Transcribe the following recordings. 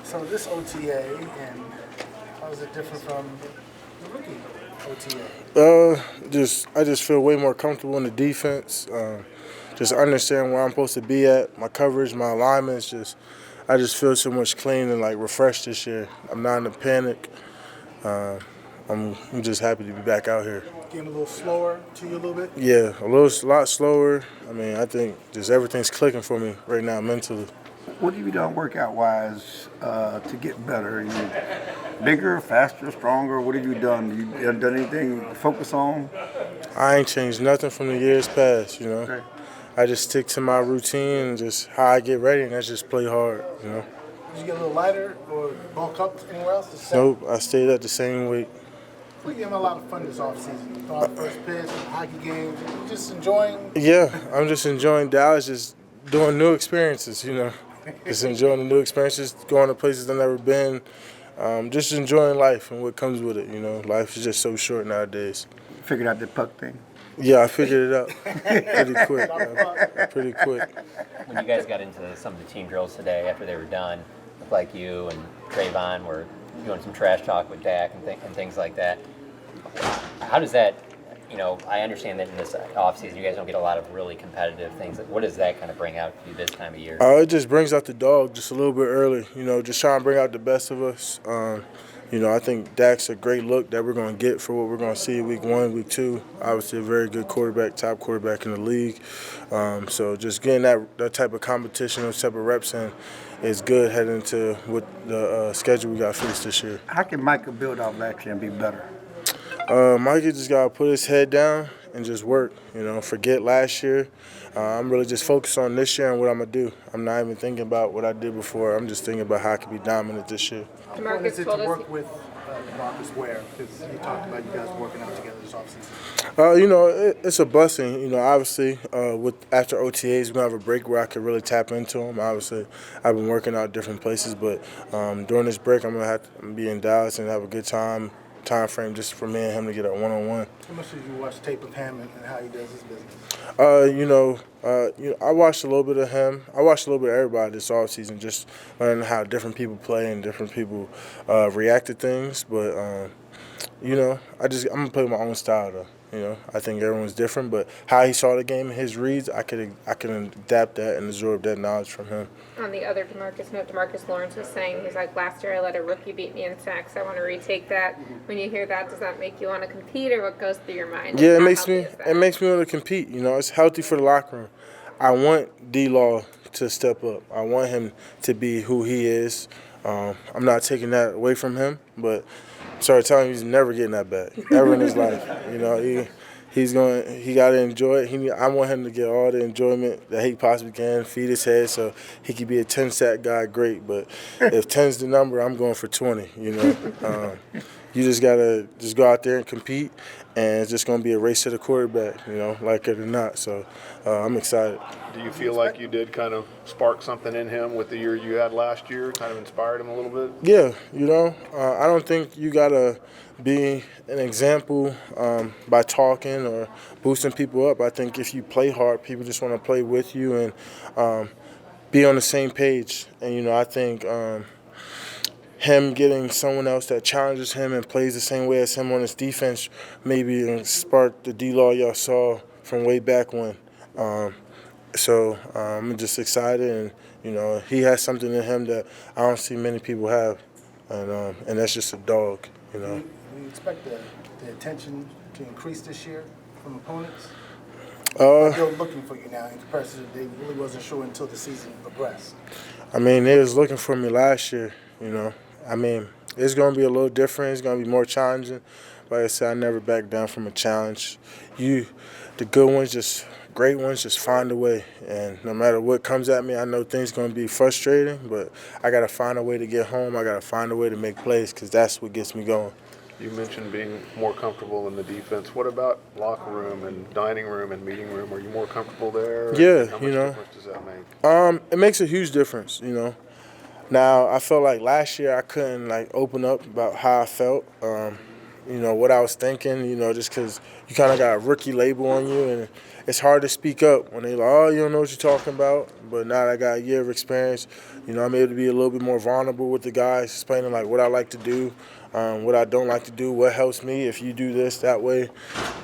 So this OTA, and how is it different from the rookie OTA? I just feel way more comfortable in the defense. Just understand where I'm supposed to be at, my coverage, my alignments. I just feel so much clean and like refreshed this year. I'm not in a panic. I'm just happy to be back out here. Getting a little slower to you a little bit? Yeah, lot slower. I mean, I think just everything's clicking for me right now mentally. What have you done workout-wise to get better? You bigger, faster, stronger? What have you done? You done anything to focus on? I ain't changed nothing from the years past, Okay. I just stick to my routine and just how I get ready, and that's just play hard, Did you get a little lighter or bulk up anywhere else? Nope, I stayed at the same weight. We're having a lot of fun this offseason. Throwing first pitch, hockey games, just enjoying. Yeah, I'm just enjoying Dallas, just doing new experiences, Just enjoying the new experiences, going to places I've never been. Just enjoying life and what comes with it, Life is just so short nowadays. Figured out the puck thing. Yeah, I figured it out pretty quick. When you guys got into some of the team drills today after they were done, looked like you and Trayvon were doing some trash talk with Dak and things like that. How does that, I understand that in this offseason you guys don't get a lot of really competitive things. What does that kind of bring out to you this time of year? It just brings out the dog just a little bit early, just trying to bring out the best of us. I think Dak's a great look that we're going to get for what we're going to see week 1, week 2. Obviously a very good quarterback, top quarterback in the league. So just getting that type of competition, those type of reps in is good heading into what the schedule we got faced this year. How can Micah build off last year and be better? Micah just got to put his head down and just work, forget last year. I'm really just focused on this year and what I'm going to do. I'm not even thinking about what I did before. I'm just thinking about how I can be dominant this year. How important is it to work with Marcus Ware? Because you talked about you guys working out together this offseason. It's a blessing. Obviously, after OTAs, we're going to have a break where I can really tap into him. Obviously, I've been working out different places, but during this break, I'm going to be in Dallas and have a good time frame just for me and him to get a one-on-one. How much did you watch tape of him and how he does his business? I watched a little bit of him. I watched a little bit of everybody this offseason, just learning how different people play and different people react to things. But I'm gonna play my own style though. I think everyone's different, but how he saw the game and his reads, I can adapt that and absorb that knowledge from him. On the other DeMarcus note, DeMarcus Lawrence was saying, he's like, last year I let a rookie beat me in sacks. I want to retake that. When you hear that, does that make you want to compete, or what goes through your mind? Yeah, it makes me want to compete. It's healthy for the locker room. I want D-Law to step up. I want him to be who he is. I'm not taking that away from him, but started telling him he's never getting that back ever in his life. He got to enjoy it. I want him to get all the enjoyment that he possibly can, feed his head so he could be a 10-sack guy, great. But if 10's the number, I'm going for 20, You just got to go out there and compete, and it's just going to be a race to the quarterback, like it or not. So I'm excited. Do you feel like you did kind of spark something in him with the year you had last year, kind of inspired him a little bit? Yeah, I don't think you got to be an example by talking or boosting people up. I think if you play hard, people just want to play with you and be on the same page. And, I think him getting someone else that challenges him and plays the same way as him on his defense maybe spark the D-Law y'all saw from way back when. So I'm just excited, and he has something in him that I don't see many people have, and that's just a dog. Do you expect the attention to increase this year from opponents? They're looking for you now in comparison to they really wasn't sure until the season progressed. They was looking for me last year. It's going to be a little different. It's going to be more challenging. Like I said, I never back down from a challenge. The good ones, great ones, just find a way. And no matter what comes at me, I know things going to be frustrating, but I got to find a way to get home. I got to find a way to make plays because that's what gets me going. You mentioned being more comfortable in the defense. What about locker room and dining room and meeting room? Are you more comfortable there? Yeah, How much difference does that make? It makes a huge difference, Now, I felt like last year I couldn't, open up about how I felt, what I was thinking, just because you kind of got a rookie label on you, and it's hard to speak up when they're like, oh, you don't know what you're talking about. but now that I got a year of experience, I'm able to be a little bit more vulnerable with the guys, explaining like what I like to do, what I don't like to do, what helps me if you do this that way,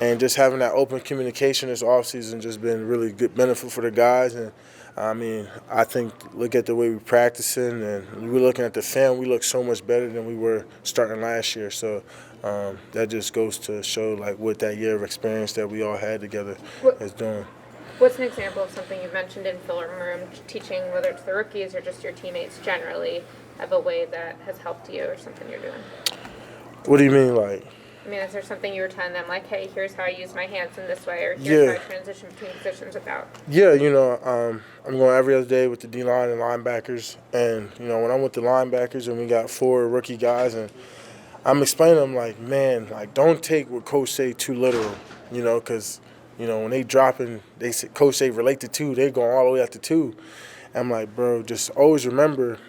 and just having that open communication this offseason just been really good benefit for the guys. And I think look at the way we're practicing, and we're looking at the film. We look so much better than we were starting last year. So that just goes to show like what that year of experience that we all had together is doing. What's an example of something you've mentioned in film room, teaching whether it's the rookies or just your teammates generally, of a way that has helped you or something you're doing? What do you mean, like? Is there something you were telling them, like, hey, here's how I use my hands in this way, or here's how I transition between positions without? Yeah, I'm going every other day with the D-line and linebackers. And, when I'm with the linebackers and we got 4 rookie guys, and I'm explaining to them, like, man, like, don't take what Coach say too literal, because, when they dropping, they say, Coach say relate to 2, they going all the way up to 2. I'm like, bro, just always remember,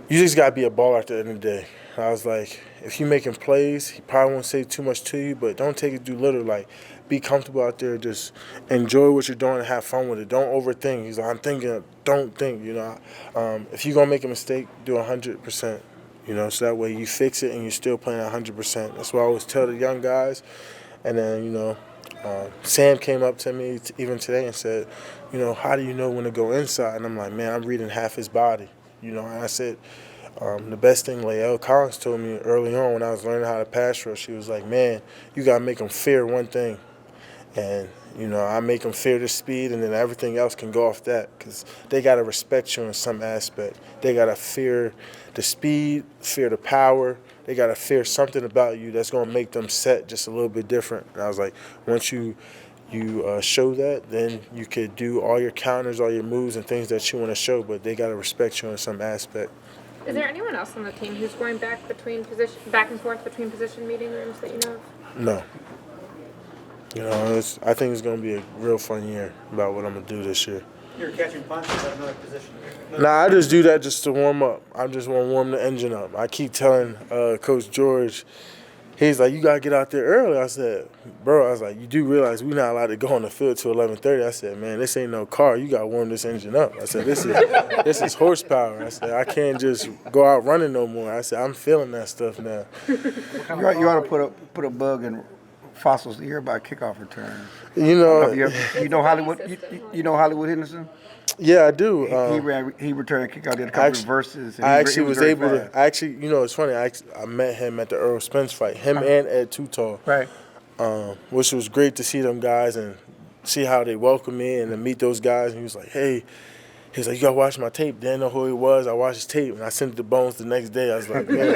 you just got to be a baller at the end of the day. I was like, if you're making plays, he probably won't say too much to you, but don't take it too little. Like, be comfortable out there. Just enjoy what you're doing and have fun with it. Don't overthink. He's like, I'm thinking, don't think, If you're going to make a mistake, do 100%, so that way you fix it and you're still playing 100%. That's what I always tell the young guys. And then, Sam came up to me even today and said, how do you know when to go inside? And I'm like, man, I'm reading half his body, and I said, the best thing Lael Collins told me early on when I was learning how to pass rush, she was like, man, you got to make them fear one thing. And, I make them fear the speed, and then everything else can go off that because they got to respect you in some aspect. They got to fear the speed, fear the power. They got to fear something about you that's going to make them set just a little bit different. And I was like, once you show that, then you could do all your counters, all your moves and things that you want to show, but they got to respect you in some aspect. Is there anyone else on the team who's going back and forth between position meeting rooms that you know of? No. I think it's going to be a real fun year about what I'm going to do this year. You're catching punches at another position. Nah, I just do that just to warm up. I just want to warm the engine up. I keep telling Coach George, he's like, you got to get out there early. I said, bro, you do realize we're not allowed to go on the field till 11:30. I said, man, this ain't no car. You got to warm this engine up. I said, this is horsepower. I said, I can't just go out running no more. I said, I'm feeling that stuff now. You ought to put a bug in Fossil's ear about Kickoff Returns. You know Hollywood. You know Hollywood Henderson. Yeah, I do. He returned kickoff. Did a couple of verses. I actually was able to. It's funny. I met him at the Earl Spence fight. Him and Ed Tutall. Right. Which was great to see them guys and see how they welcome me and to meet those guys. And he was like, hey. He's like, you gotta watch my tape. Didn't know who he was. I watched his tape, and I sent it to Bones the next day. I was like, man.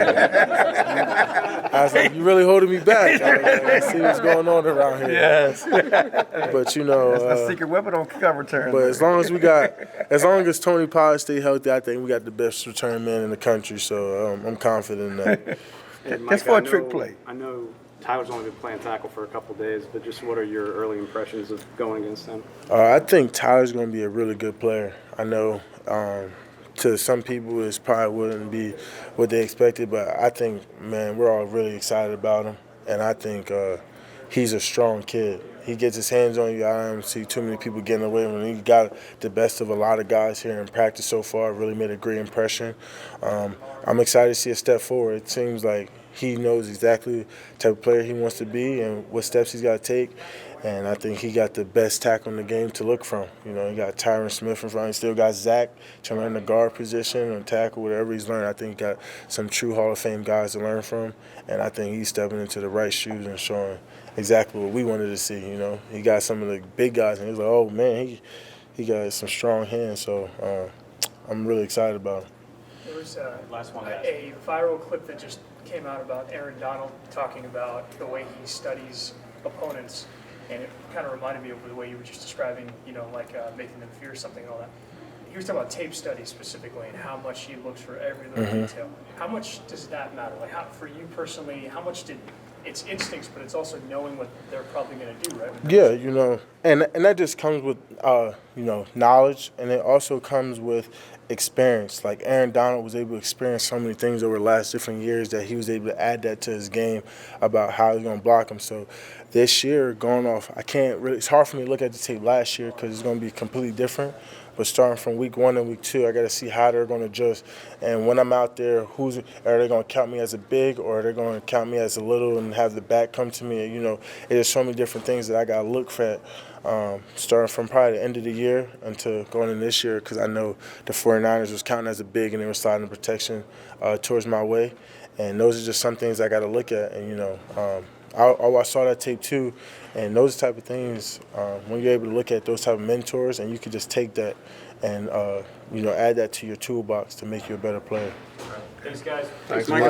You really holding me back. I see what's going on around here. Yes. But that's the secret weapon on Kickoff Returns. But as long as Tony Pollard stay healthy, I think we got the best return man in the country. So I'm confident in that. That's for a trick play. I know Tyler's only been playing tackle for a couple of days, but just what are your early impressions of going against him? I think Tyler's going to be a really good player. I know to some people it probably wouldn't be what they expected, but I think, man, we're all really excited about him. And I think he's a strong kid. He gets his hands on you. I don't see too many people getting away with him. He got the best of a lot of guys here in practice so far. Really made a great impression. I'm excited to see a step forward. It seems like he knows exactly the type of player he wants to be and what steps he's got to take. And I think he got the best tackle in the game to look from. He got Tyron Smith in front. He still got Zach trying to learn the guard position or tackle, whatever he's learned. I think he got some true Hall of Fame guys to learn from. And I think he's stepping into the right shoes and showing exactly what we wanted to see. He got some of the big guys, and he's like, oh, man, he got some strong hands. So I'm really excited about him. There was a viral clip that just came out about Aaron Donald talking about the way he studies opponents, and it kind of reminded me of the way you were just describing, making them fear something and all that. He was talking about tape study specifically and how much he looks for every little detail. How much does that matter? For you personally, how much did it's instincts, but it's also knowing what they're probably going to do, right? Yeah, and that just comes with, knowledge, and it also comes with experience. Like Aaron Donald was able to experience so many things over the last different years that he was able to add that to his game about how he's going to block him. So this year, going off, it's hard for me to look at the tape last year because it's going to be completely different. But starting from week 1 and week 2, I got to see how they're going to adjust. And when I'm out there, are they going to count me as a big, or are they going to count me as a little and have the back come to me? You know, there's so many different things that I got to look at, starting from probably the end of the year until going in this year, because I know the 49ers was counting as a big and they were sliding protection towards my way. And those are just some things I got to look at. And, you know, I saw that tape too, and those type of things, when you're able to look at those type of mentors and you can just take that and, you know, add that to your toolbox to make you a better player. Thanks, guys. Thanks, Mike.